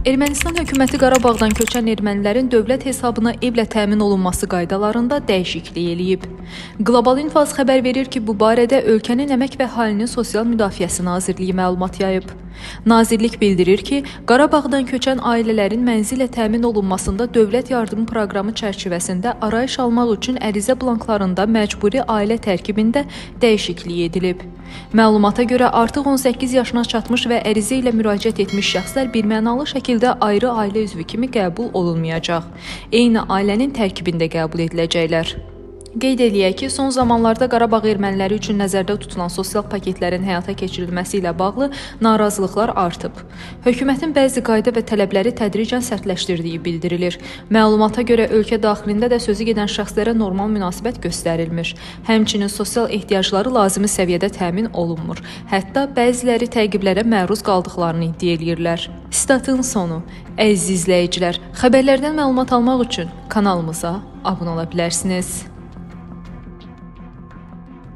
Ermənistan hökuməti Qarabağdan köçən ermənilərin dövlət hesabına evlə təmin olunması qaydalarında dəyişiklik eləyib. Qlobal İnfaz xəbər verir ki, bu barədə ölkənin Əmək və Əhalinin Sosial Müdafiəsi Nazirliyi məlumat yayıb. Nazirlik bildirir ki, Qarabağdan köçən ailələrin mənzillə təmin olunmasında dövlət yardımı proqramı çərçivəsində arayış almaq üçün ərizə blanklarında məcburi ailə tərkibində dəyişiklik edilib. Məlumata görə artıq 18 yaşına çatmış və ərizə ilə müraciət etmiş şəxslər birmənalı şəkildə ayrı ailə üzvü kimi qəbul olunmayacaq. Eyni ailənin tərkibində qəbul ediləcəklər. Qeyd eləyək ki, son zamanlarda Qarabağ erməniləri üçün nəzərdə tutulan sosial paketlərin həyata keçirilməsi ilə bağlı narazılıqlar artıb. Hökumətin bəzi qayda və tələbləri tədricən sərtləşdirdiyi bildirilir. Məlumata görə ölkə daxilində də sözü gedən şəxslərə normal münasibət göstərilmir. Həmçinin sosial ehtiyacları lazımi səviyyədə təmin olunmur. Hətta bəziləri təqiblərə məruz qaldıqlarını iddia eləyirlər. Statın sonu. Əziz izləyicilər, xəbərlərdən məlumat almaq üçün kanalımıza abunə ola bilərsiniz.